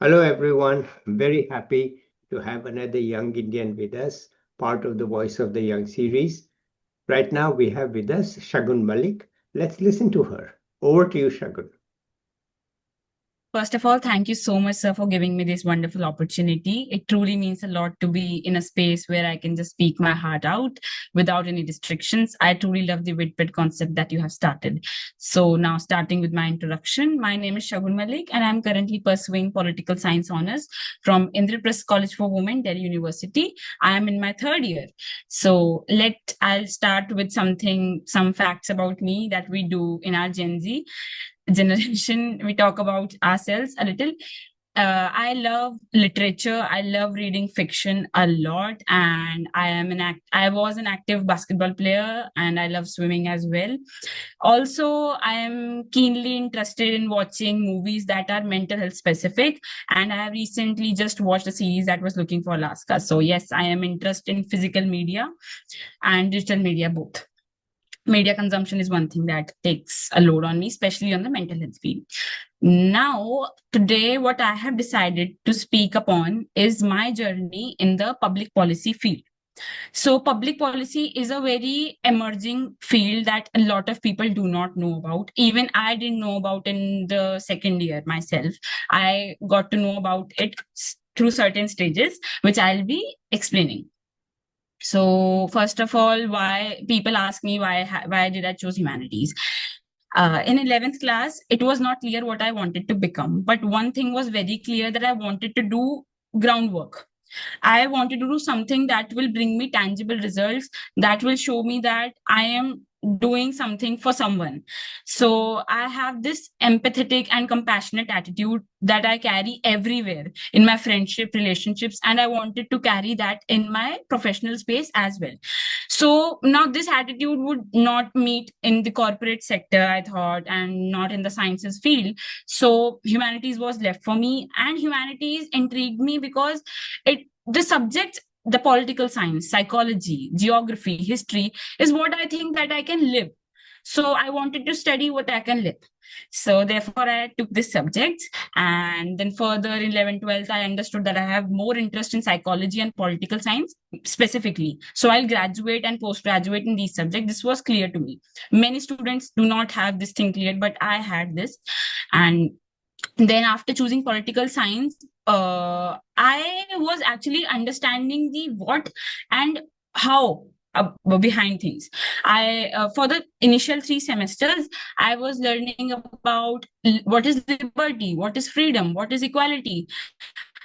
Hello, everyone. I'm very happy to have another young Indian with us, part of the Voice of the Young series. Right now, we have with us Shagun Malik. Let's listen to her. Over to you, Shagun. First of all, thank you so much, sir, for giving me this wonderful opportunity. It truly means a lot to be in a space where I can just speak my heart out without any restrictions. I truly love the Whitbit concept that you have started. So, now starting with my introduction, my name is Shagun Malik, and I'm currently pursuing political science honors from Indraprastha College for Women, Delhi University. I am in my third year. So, I'll start with some facts about me that we do in our Gen Z generation. We talk about ourselves a little. I love literature. I love reading fiction a lot, and I was an active basketball player, and I love swimming as well. Also, I am keenly interested in watching movies that are mental health specific, and I have recently just watched a series that was looking for Alaska. So yes, I am interested in physical media and digital media both. Media consumption is one thing that takes a load on me, especially on the mental health field. Now, today, what I have decided to speak upon is my journey in the public policy field. So, public policy is a very emerging field that a lot of people do not know about. Even I didn't know about in the second year myself. I got to know about it through certain stages, which I'll be explaining. So first of all, why people ask me why did I choose humanities? In 11th class, it was not clear what I wanted to become, but one thing was very clear that I wanted to do groundwork. I wanted to do something that will bring me tangible results, that will show me that I am doing something for someone. So I have this empathetic and compassionate attitude that I carry everywhere in my friendship relationships, and I wanted to carry that in my professional space as well. So now this attitude would not meet in the corporate sector, I thought, and not in the sciences field. So humanities was left for me, and humanities intrigued me because it the subject, the political science, psychology, geography, history, is what I think that I can live. So I wanted to study what I can live. So therefore I took this subject, and then further in 11th 12th I understood that I have more interest in psychology and political science specifically. So I'll graduate and postgraduate in these subjects. This was clear to me. Many students do not have this thing clear, but I had this. And then after choosing political science, I was actually understanding the what and how behind things. I For the initial 3 semesters, I was learning about what is liberty, what is freedom, what is equality,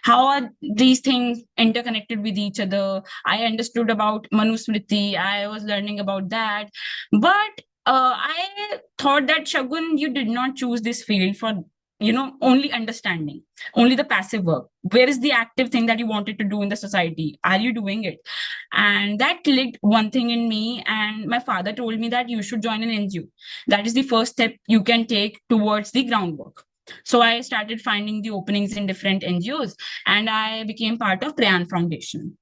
how are these things interconnected with each other. I understood about manusmriti, I was learning about that. But I thought that, Shagun, you did not choose this field for only understanding, only the passive work. Where is the active thing that you wanted to do in the society? Are you doing it? And that clicked one thing in me, and my father told me that you should join an NGO. That is the first step you can take towards the groundwork. So I started finding the openings in different NGOs, and I became part of Prayan Foundation.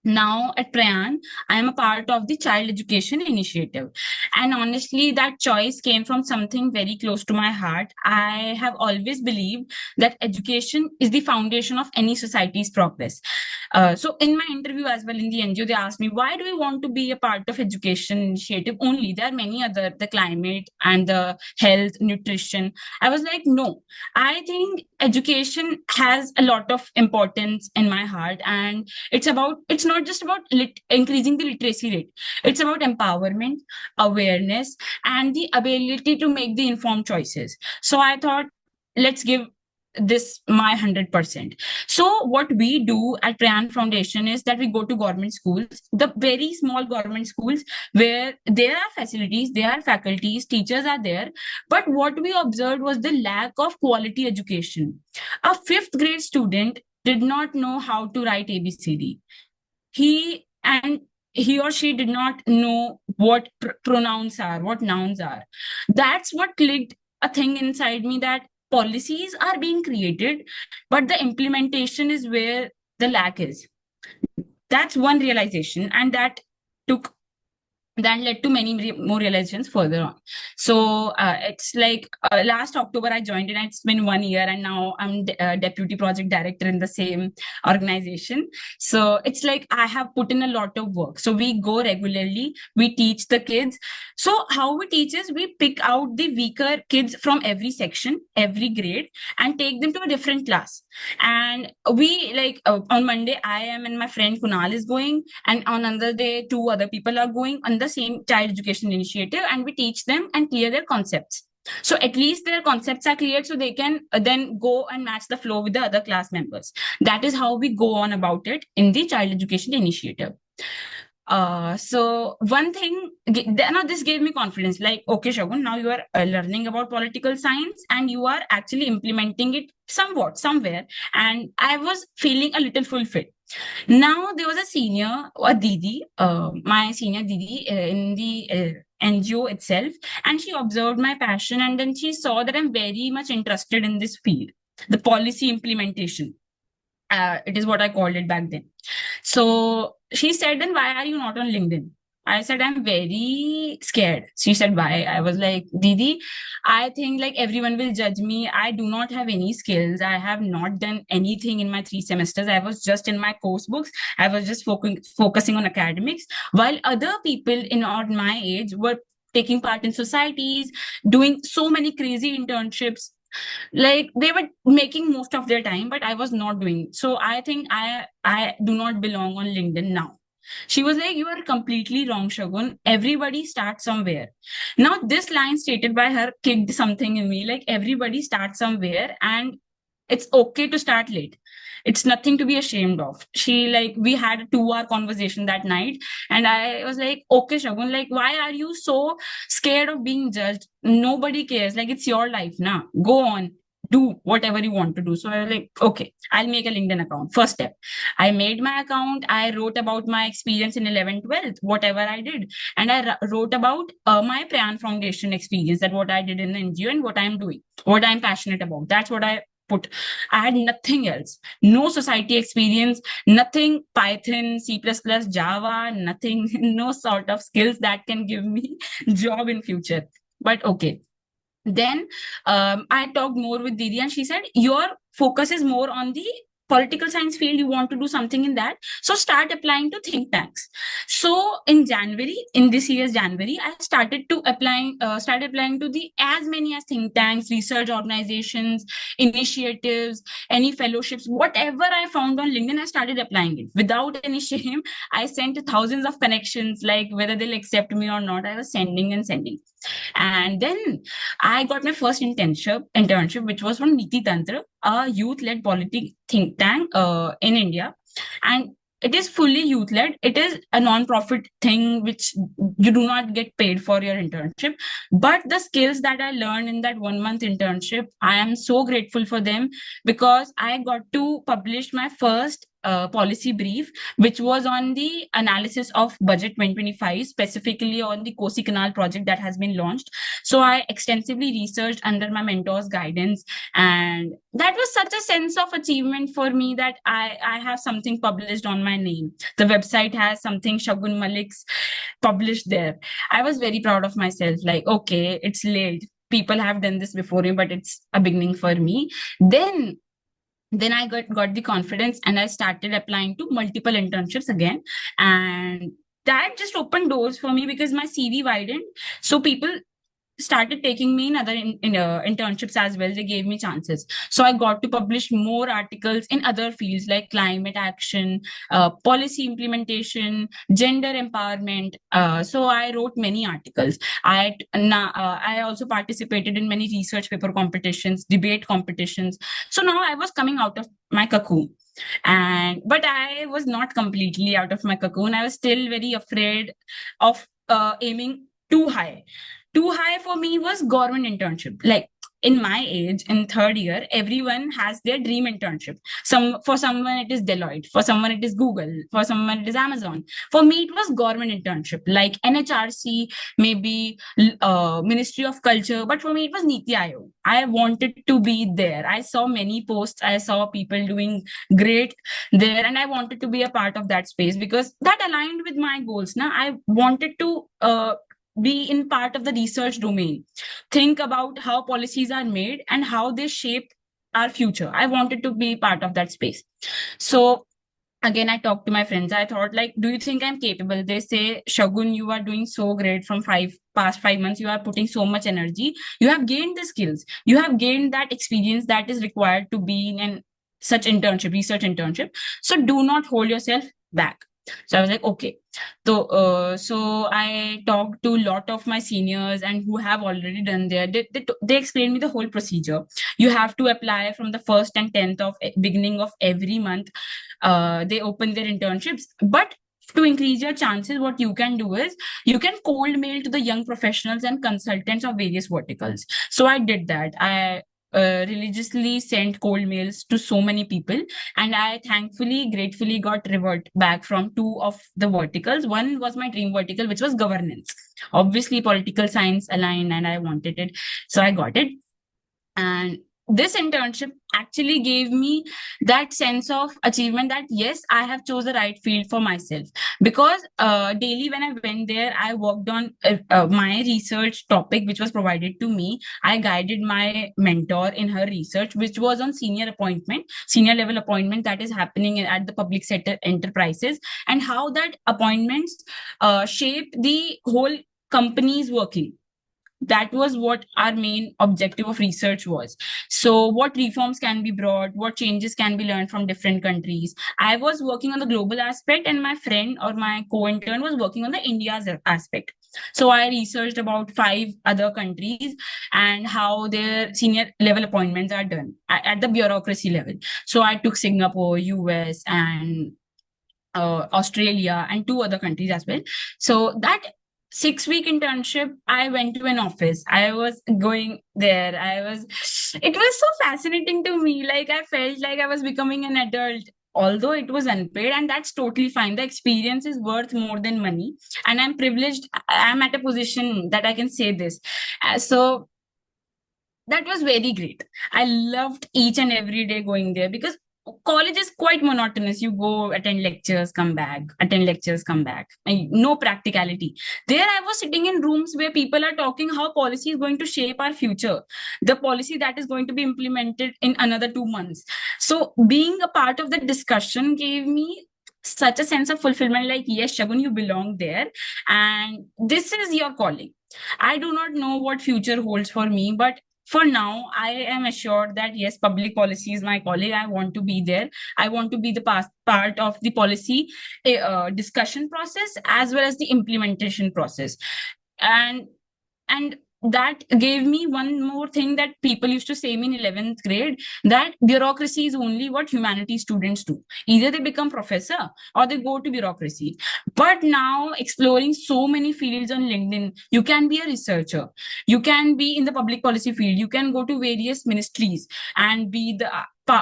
Now at Prayan, I am a part of the child education initiative. And honestly, that choice came from something very close to my heart. I have always believed that education is the foundation of any society's progress. So in my interview as well in the NGO, they asked me, why do we want to be a part of education initiative only? There are many other, the climate and the health, nutrition. I was like, no, I think education has a lot of importance in my heart. And it's not just about increasing the literacy rate. It's about empowerment, awareness, and the ability to make the informed choices. So I thought, let's give this my 100%. So what we do at Prayan Foundation is that we go to government schools, the very small government schools, where there are facilities, there are faculties, teachers are there, but what we observed was the lack of quality education. A fifth grade student did not know how to write ABCD. He or she did not know what pronouns are, what nouns are. That's what clicked a thing inside me, that policies are being created, but the implementation is where the lack is. That's one realization, and that took that led to many more realizations further on. So it's like last October I joined, and it's been 1 year, and now I'm deputy project director in the same organization. So it's like I have put in a lot of work. So we go regularly, we teach the kids. So how we teach is we pick out the weaker kids from every section, every grade, and take them to a different class. And we like on Monday, I am and my friend Kunal is going, and on another day, two other people are going on the same child education initiative, and we teach them and clear their concepts. So at least their concepts are cleared, so they can then go and match the flow with the other class members. That is how we go on about it in the child education initiative. So one thing, now this gave me confidence, like, okay, Shagun, now you are learning about political science and you are actually implementing it somewhat, somewhere. And I was feeling a little fulfilled. Now there was a senior, a Didi, my senior Didi in the NGO itself, and she observed my passion, and then she saw that I'm very much interested in this field, the policy implementation. It is what I called it back then. So she said, then why are you not on LinkedIn? I said, I'm very scared. She said, why? I was like, Didi, I think like everyone will judge me. I do not have any skills. I have not done anything in my 3 semesters. I was just in my course books. I was just focusing on academics, while other people in on my age were taking part in societies, doing so many crazy internships, like they were making most of their time, but I was not doing. So I think I do not belong on LinkedIn now. She was like, you are completely wrong, Shagun. Everybody starts somewhere. Now this line stated by her kicked something in me, like everybody starts somewhere, and it's okay to start late. It's nothing to be ashamed of. She like, we had a 2 hour conversation that night, and I was like, okay, Shagun, like why are you so scared of being judged? Nobody cares. Like it's your life now. Go on. Do whatever you want to do. So I was like, okay, I'll make a LinkedIn account. First step. I made my account. I wrote about my experience in 11th, 12th, whatever I did. And I wrote about my Prayan Foundation experience, that what I did in the NGO and what I'm doing, what I'm passionate about. That's what I put. I had nothing else. No society experience, nothing Python, C++, Java, nothing, no sort of skills that can give me job in future. But okay. Then I talked more with Didi, and she said, your focus is more on the political science field. You want to do something in that. So start applying to think tanks. So in January, in this year's January, I started applying to the as many as think tanks, research organizations, initiatives, any fellowships, whatever I found on LinkedIn, I started applying it without any shame. I sent thousands of connections, like whether they'll accept me or not. I was sending and sending. And then I got my first internship, which was from NITI Tantra, a youth-led polity think tank in India. And it is fully youth-led. It is a non-profit thing which you do not get paid for your internship. But the skills that I learned in that 1 month internship, I am so grateful for them, because I got to publish my first policy brief, which was on the analysis of budget 2025, specifically on the Kosi Canal project that has been launched. So I extensively researched under my mentor's guidance, and that was such a sense of achievement for me, that I have something published on my name. The website has something Shagun Malik's published there. I was very proud of myself, like, okay, it's late. People have done this before me, but it's a beginning for me. Then I got the confidence, and I started applying to multiple internships again. And that just opened doors for me, because my CV widened. So people started taking me in other internships as well. They gave me chances. So I got to publish more articles in other fields like climate action, policy implementation, gender empowerment. So I wrote many articles. I also participated in many research paper competitions, debate competitions. So now I was coming out of my cocoon. But I was not completely out of my cocoon. I was still very afraid of aiming too high. Too high for me was government internship. Like in my age, in third year, everyone has their dream internship. For someone it is Deloitte, for someone it is Google, for someone it is Amazon. For me, it was government internship like NHRC, maybe Ministry of Culture. But for me, it was NITI Aayog. I wanted to be there. I saw many posts. I saw people doing great there, and I wanted to be a part of that space because that aligned with my goals. Now, I wanted to be in part of the research domain, think about how policies are made and how they shape our future. I wanted to be part of that space. So again, I talked to my friends. I thought, like, do you think I'm capable? They say, Shagun, you are doing so great from past 5 months. You are putting so much energy. You have gained the skills. You have gained that experience that is required to be in an such internship, research internship. So do not hold yourself back. So I was like, okay. So I talked to a lot of my seniors and who have already done there. They explained me the whole procedure. You have to apply from the 1st and 10th of beginning of every month. They open their internships. But to increase your chances, what you can do is you can cold mail to the young professionals and consultants of various verticals. So I did that. I religiously sent cold mails to so many people, and I thankfully, gratefully got revert back from two of the verticals. One was my dream vertical, which was governance. Obviously, political science aligned, and I wanted it, so I got it. And this internship actually gave me that sense of achievement that yes, I have chose the right field for myself, because daily when I went there, I worked on my research topic which was provided to me. I guided my mentor in her research, which was on senior level appointment that is happening at the public sector enterprises, and how that appointments shape the whole company's working. That was what our main objective of research was. So what reforms can be brought, what changes can be learned from different countries. I was working on the global aspect, and my friend or my co-intern was working on the India's aspect. So I researched about 5 other countries and how their senior level appointments are done at the bureaucracy level. So I took Singapore, US, and Australia, and 2 other countries as well. So that 6 week internship, I went to an office. I was going there. It was so fascinating to me. Like, I felt like I was becoming an adult. Although it was unpaid, and that's totally fine. The experience is worth more than money. And I'm privileged. I'm at a position that I can say this. So that was very great. I loved each and every day going there because college is quite monotonous. You go attend lectures, come back, attend lectures, come back. And no practicality. There I was sitting in rooms where people are talking how policy is going to shape our future, the policy that is going to be implemented in another 2 months. So being a part of the discussion gave me such a sense of fulfillment, like, yes, Shagun, you belong there, and this is your calling. I do not know what future holds for me, but for now, I am assured that yes, public policy is my calling. I want to be there. I want to be the part of the policy discussion process as well as the implementation process. And and that gave me one more thing that people used to say me in 11th grade, that bureaucracy is only what humanity students do. Either they become professor or they go to bureaucracy. But now, exploring so many fields on LinkedIn, you can be a researcher, you can be in the public policy field, you can go to various ministries and be the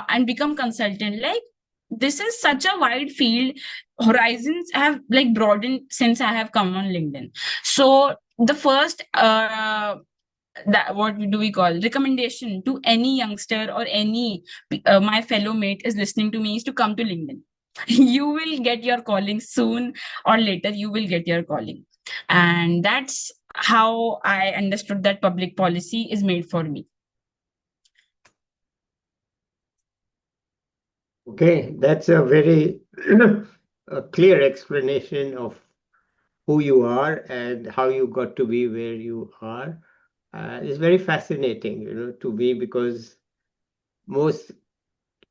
and become consultant. Like, this is such a wide field. Horizons have like broadened since I have come on LinkedIn. So the first that what do we call recommendation to any youngster or any my fellow mate is listening to me is to come to LinkedIn. You will get your calling sooner or later. You will get your calling, and that's how I understood that public policy is made for me. Okay, that's a very a clear explanation of who you are and how you got to be where you are. It's very fascinating, to me, because most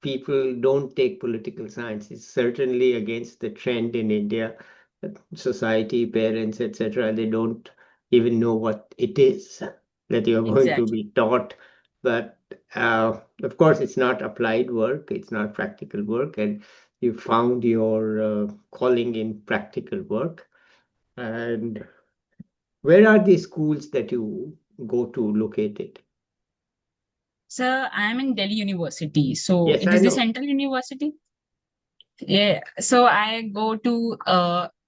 people don't take political science. It's certainly against the trend in India. Society, parents, etc. They don't even know what it is that you're going to Exactly. be taught. But of course, it's not applied work. It's not practical work, and you found your calling in practical work. And where are the schools that you go to located? Sir, I'm in Delhi University. So Yes, it I is the know. Central University. Yeah. So I go to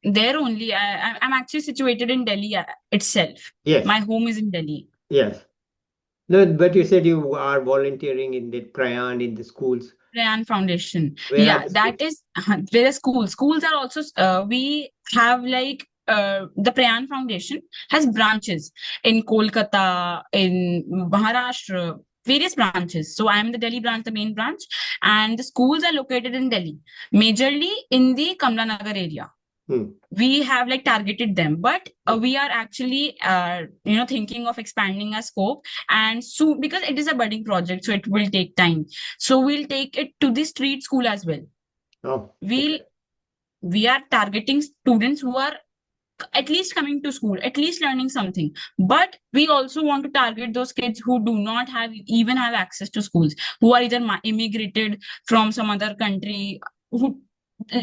there only. I'm actually situated in Delhi itself. Yes, My home is in Delhi. yes. No, but you said you are volunteering in the Prayan in the schools. Prayan Foundation. Where are Yeah, the that schools? is there are schools. Schools are also we have like the Prayan Foundation has branches in Kolkata, in Maharashtra, various branches. So I'm the Delhi branch, the main branch, and the schools are located in Delhi, majorly in the Kamla Nagar area. Hmm. We have like targeted them, but Hmm. we are actually thinking of expanding our scope, and soon, because it is a budding project, so it will take time, so we'll take it to the street school as well. Oh, we'll okay. we are targeting students who are at least coming to school, at least learning something, but we also want to target those kids who do not have access to schools, who are either immigrated from some other country, who,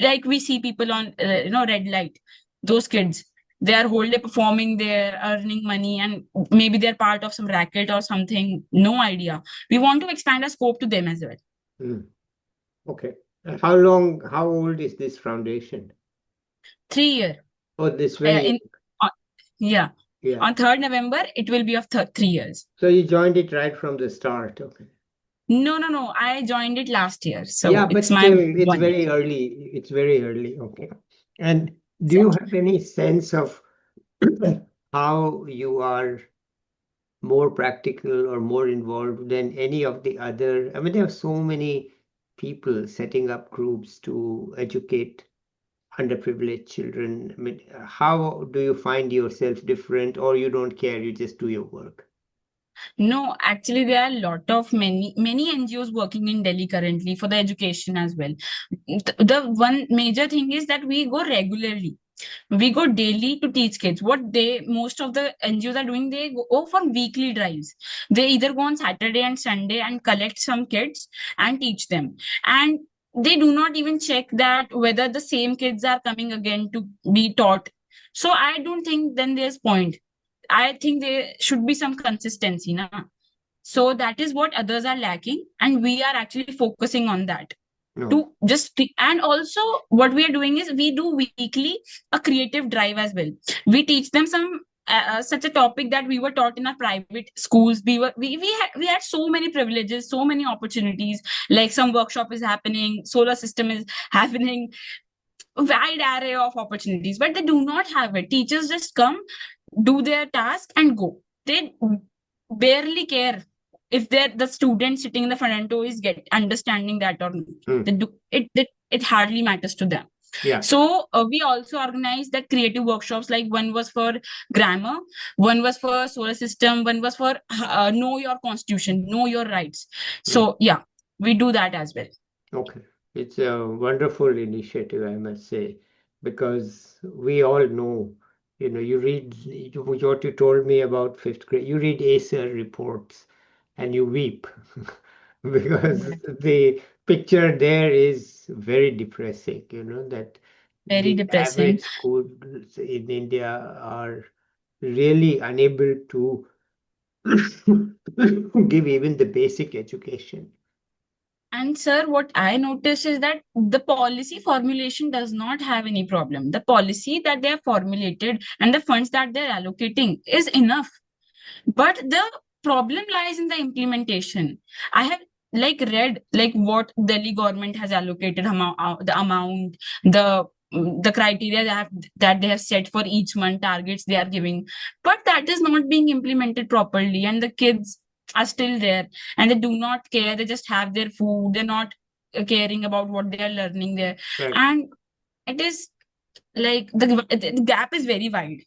like we see people on red light, those kids, they are whole day performing, they're earning money, and maybe they're part of some racket or something, no idea. We want to expand our scope to them as well. Hmm. Okay. How old is this foundation? 3 year. Oh, this very In young. Yeah, Yeah. on 3rd November it will be of 3 years. So you joined it right from the start. Okay. No, I joined it last year, Yeah, so but it's my still, it's 1 year. very early. It's very early. Okay. And do you Exactly. have any sense of how you are more practical or more involved than any of the other? I mean, there are so many people setting up groups to educate underprivileged children. I mean, how do you find yourself different, or you don't care, you just do your work? No, actually, there are a lot of many NGOs working in Delhi currently for the education as well. The one major thing is that we go regularly. We go daily to teach kids. What they most of the NGOs are doing, they go for weekly drives. They either go on Saturday and Sunday and collect some kids and teach them. And they do not even check that whether the same kids are coming again to be taught. So I don't think then there's point. I think there should be some consistency, na? So that is what others are lacking, and we are actually focusing on that No. to and also what we are doing is we do weekly a creative drive as well. We teach them some such a topic that we were taught in our private schools. We had so many privileges, so many opportunities, like some workshop is happening, solar system is happening, wide array of opportunities, but they do not have it. Teachers just come, do their task and go. They barely care if they're the student sitting in the front row is get understanding that or not. Hmm. It hardly matters to them. Yeah. So we also organized that creative workshops, like one was for grammar, one was for solar system, one was for know your constitution, know your rights. Hmm. So yeah, we do that as well. Okay. It's a wonderful initiative, I must say, because we all know, you read what you told me about fifth grade, you read ACER reports and you weep because the picture there is very depressing, that Very the average depressing. schools in India are really unable to give even the basic education. And sir, what I notice is that the policy formulation does not have any problem. The policy that they have formulated and the funds that they're allocating is enough. But the problem lies in the implementation. I have like read like what Delhi government has allocated the amount, the criteria that they have set for each month, targets they are giving, but that is not being implemented properly, and the kids are still there, and they do not care. They just have their food. They're not caring about what they are learning there, Right. and it is like the gap is very wide.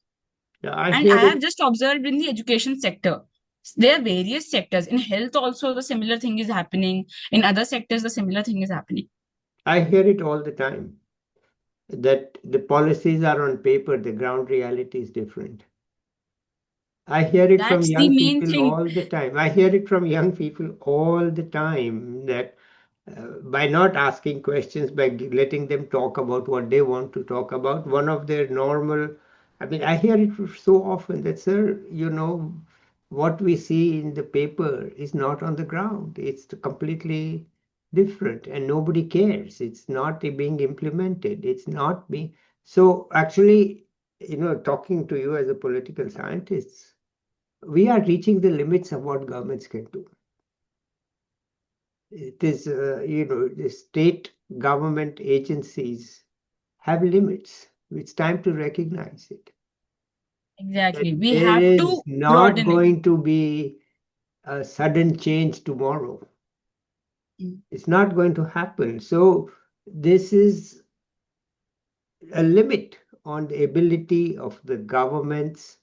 Yeah, I And hear I it. have just observed in the education sector, there are various sectors. In health, also, the similar thing is happening. In other sectors, the similar thing is happening. I hear it all the time that the policies are on paper, the ground reality is different. I hear it from That's the young main people thing. all the time. I hear it from young people all the time that by not asking questions, by letting them talk about what they want to talk about, one of their normal, I mean, I hear it so often that, sir, what we see in the paper is not on the ground. It's completely different and nobody cares. It's not being implemented. It's not being. So actually, talking to you as a political scientist, we are reaching the limits of what governments can do. It is, the state government agencies have limits. It's time to recognize it. Exactly. And We there have is to not broaden it. going to be a sudden change tomorrow. It's not going to happen. So this is a limit on the ability of the governments,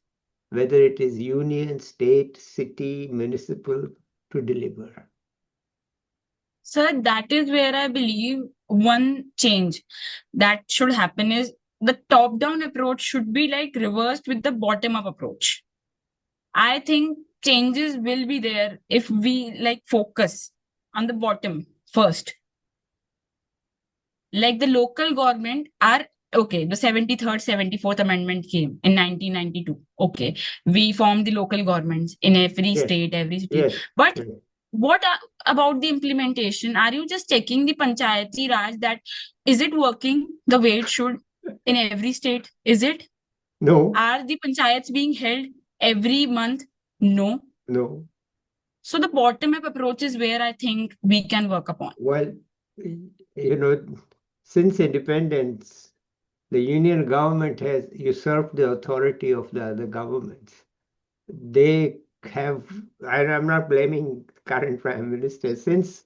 whether it is union, state, city, municipal, to deliver. So that is where I believe one change that should happen is the top down approach should be like reversed with the bottom up approach. I think changes will be there if we like focus on the bottom first. Like the local government are okay. The 73rd, 74th Amendment came in 1992. Okay. We formed the local governments in every Yes, state, every city. yes, But yes. what about the implementation? Are you just checking the Panchayati Raj that is it working the way it should in every state? Is it? No, Are the panchayats being held every month? No. no. So the bottom up approach is where I think we can work upon. Well, since independence, the union government has usurped the authority of the other governments. They have, I'm not blaming current prime minister, since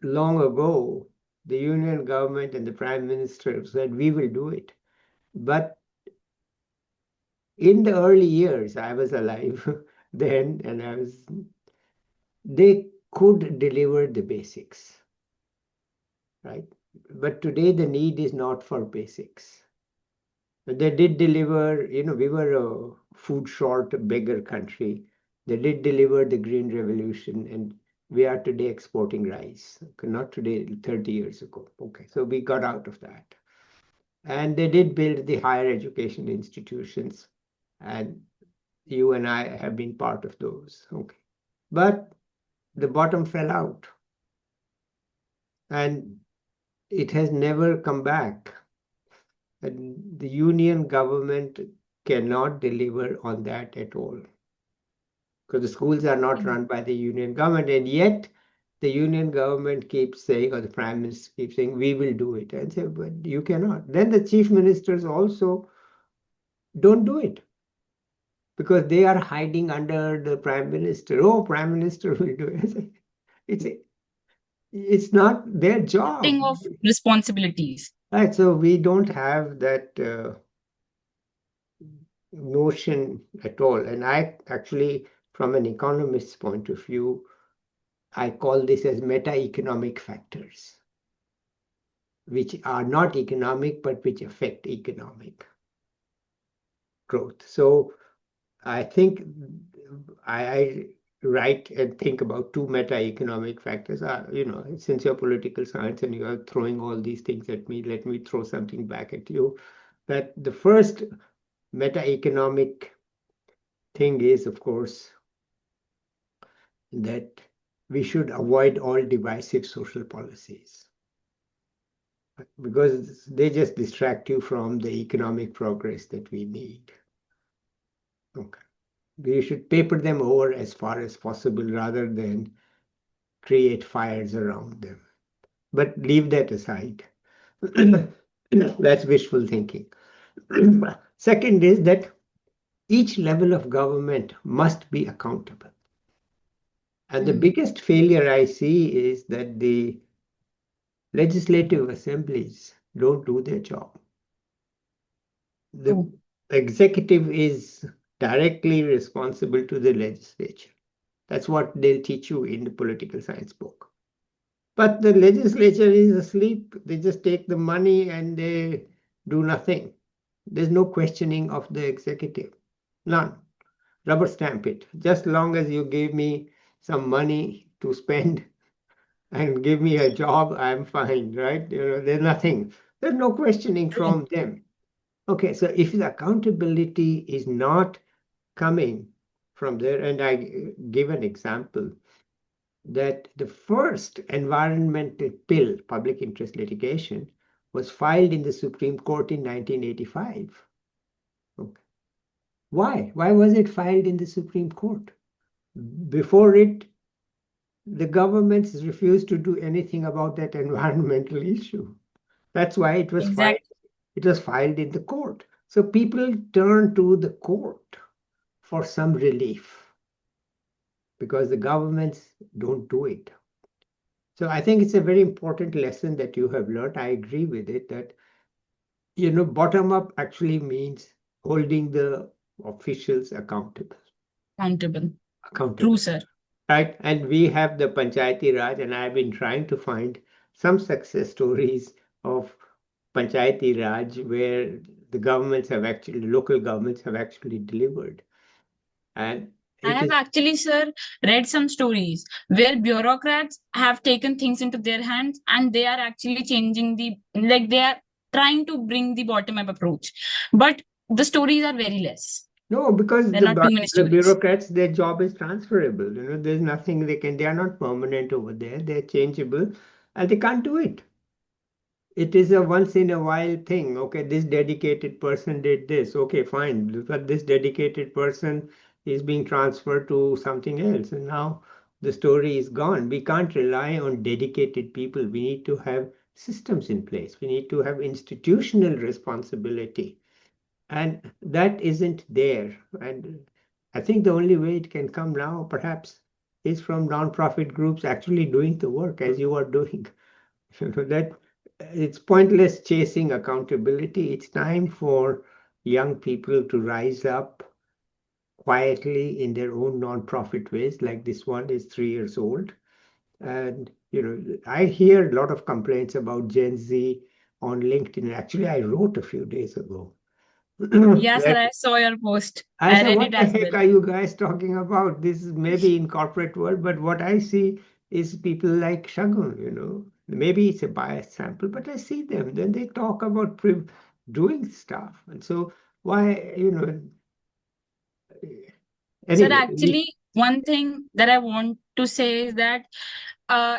long ago, the union government and the prime minister said, we will do it. But in the early years, I was alive then, and they could deliver the basics, right? But today the need is not for basics. They did deliver, we were a food short beggar country. They did deliver the Green Revolution, and we are today exporting rice. Okay, not today, 30 years ago. Okay, so we got out of that. And they did build the higher education institutions, and you and I have been part of those. Okay. But the bottom fell out, and it has never come back. And the union government cannot deliver on that at all, because the schools are not run by the union government, and yet the union government keeps saying, or the prime minister keeps saying, we will do it. And say, but you cannot. Then the chief ministers also don't do it, because they are hiding under the prime minister. Oh, prime minister will do it. It's it's not their job. Shifting of responsibilities. Right, so we don't have that notion at all. And I actually, from an economist's point of view, I call this as meta-economic factors, which are not economic, but which affect economic growth. So I think I write and think about two meta-economic factors. Since you're political science and you are throwing all these things at me, let me throw something back at you. That the first meta-economic thing is, of course, that we should avoid all divisive social policies, because they just distract you from the economic progress that we need. Okay. We should paper them over as far as possible rather than create fires around them. But leave that aside. That's wishful thinking. Second is that each level of government must be accountable. And the biggest failure I see is that the legislative assemblies don't do their job. The executive is directly responsible to the legislature. That's what they'll teach you in the political science book. But the legislature is asleep. They just take the money and they do nothing. There's no questioning of the executive. None. Rubber stamp it. Just long as you give me some money to spend and give me a job, I'm fine, right? There's nothing. There's no questioning from them. Okay, so if the accountability is not coming from there. And I give an example that the first environmental pill, public interest litigation, was filed in the Supreme Court in 1985. Okay. Why? Why was it filed in the Supreme Court? Before it, the governments refused to do anything about that environmental issue. That's why it was filed. Exactly. It was filed in the court. So people turn to the court for some relief because the governments don't do it. So I think it's a very important lesson that you have learned. I agree with it that, bottom up actually means holding the officials accountable. Accountable. Accountable. True, sir. Right. And we have the Panchayati Raj, and I've been trying to find some success stories of Panchayati Raj where local governments have actually delivered. And I have actually, sir, read some stories where bureaucrats have taken things into their hands and they are actually changing they are trying to bring the bottom up approach. But the stories are very less. No, because There are not too many the stories. bureaucrats, their job is transferable. There's nothing they are not permanent over there. They're changeable and they can't do it. It is a once in a while thing. Okay, this dedicated person did this. Okay, fine. But this dedicated person is being transferred to something else. And now the story is gone. We can't rely on dedicated people. We need to have systems in place. We need to have institutional responsibility. And that isn't there. And I think the only way it can come now, perhaps, is from nonprofit groups actually doing the work as you are doing. That it's pointless chasing accountability. It's time for young people to rise up quietly in their own nonprofit ways, like this one is 3 years old. And, I hear a lot of complaints about Gen Z on LinkedIn. Actually, I wrote a few days ago. Yes, sir, I saw your post. I I said, read what it the as heck well. are you guys talking about? This is maybe in corporate world, but what I see is people like Shagun, maybe it's a biased sample, but I see them. Then they talk about doing stuff. And so why, Sir, anyway, actually, one thing that I want to say is that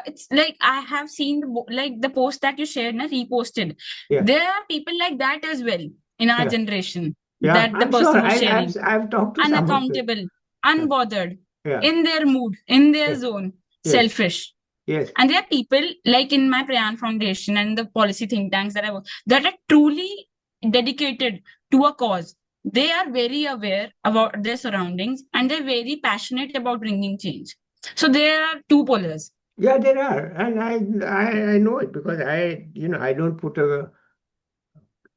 it's like I have seen the post that you shared, na, reposted. yeah, There are people like that as well in our yeah, generation. yeah, That the I'm sure person was sharing, I've talked to some of them. unaccountable, Yeah, unbothered, yeah, in their mood, in their yeah, zone, yes, selfish. yes. And there are people like in my Prayan Foundation and the policy think tanks that I work that are truly dedicated to a cause. They are very aware about their surroundings and they're very passionate about bringing change. So there are two polars. Yeah, there are. And I know it because I don't put a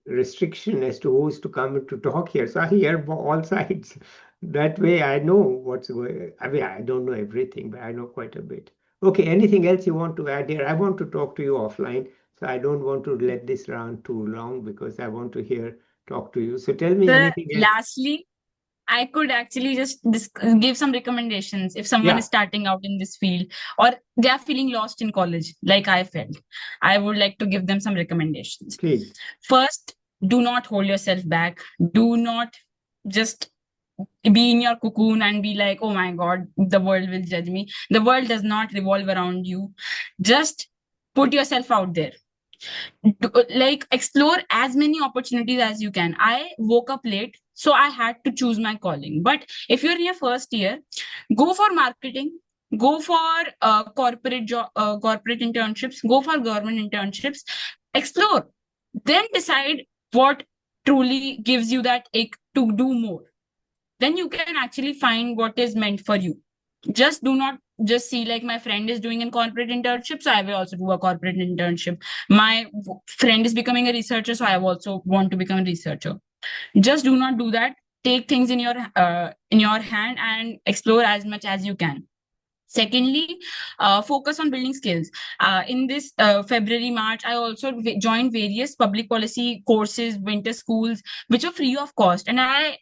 restriction as to who's to come to talk here. So I hear all sides. That way I know what's going. I mean, I don't know everything, but I know quite a bit. Okay, anything else you want to add here? I want to talk to you offline, so I don't want to let this run too long because I want to talk to you. So tell me So anything else. lastly, I could actually just give some recommendations if someone Yeah, is starting out in this field or they are feeling lost in college, like I felt. I would like to give them some recommendations. please. First, do not hold yourself back. Do not just be in your cocoon and be like, oh my God, the world will judge me. The world does not revolve around you. Just put yourself out there. Like explore as many opportunities as you can. I woke up late, so I had to choose my calling. But if you're in your first year, go for marketing, go for corporate internships, go for government internships, explore, then decide what truly gives you that ache to do more. Then you can actually find what is meant for you. Just do not just see like my friend is doing a corporate internship, so I will also do a corporate internship. My friend is becoming a researcher, so I also want to become a researcher. Just do not do that. Take things in your hand and explore as much as you can. Secondly, focus on building skills. In this February, March, I also joined various public policy courses, winter schools, which are free of cost. And I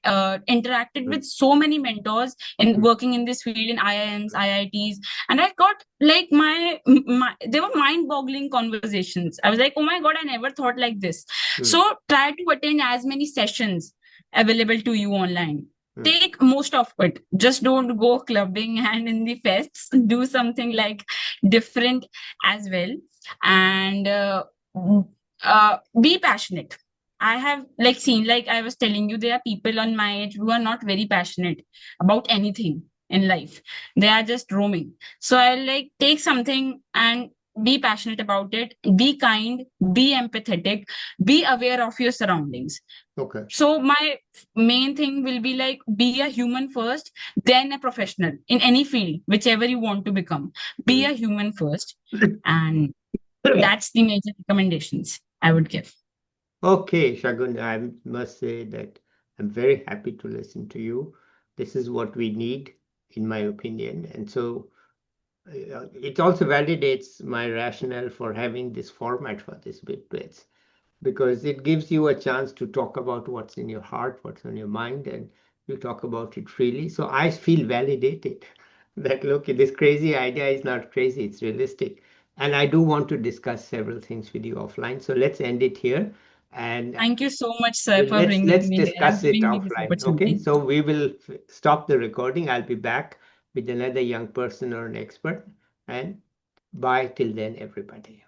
interacted with so many mentors in working in this field in IIMs, IITs. And I got like they were mind boggling conversations. I was like, oh my God, I never thought like this. So try to attend as many sessions available to you online. take most of it. Just don't go clubbing and in the fests. Do something like different as well. And be passionate. I have like seen, like I was telling you, there are people on my age who are not very passionate about anything in life. They are just roaming. So I like take something and be passionate about it. Be kind, be empathetic, be aware of your surroundings. Okay. So my main thing will be like be a human first, then a professional in any field, whichever you want to become. Be a human first, and that's the major recommendations I would give. Okay, Shagun, I must say that I'm very happy to listen to you. This is what we need, in my opinion. And so it also validates my rationale for having this format for this bit, because it gives you a chance to talk about what's in your heart, what's on your mind, and you talk about it freely. So I feel validated that, look, this crazy idea is not crazy, it's realistic. And I do want to discuss several things with you offline. So let's end it here. And Thank you so much, sir, for let's bringing me here and discuss it giving me this offline. Okay, opportunity. so we will stop the recording. I'll be back with another young person or an expert. And bye till then, everybody.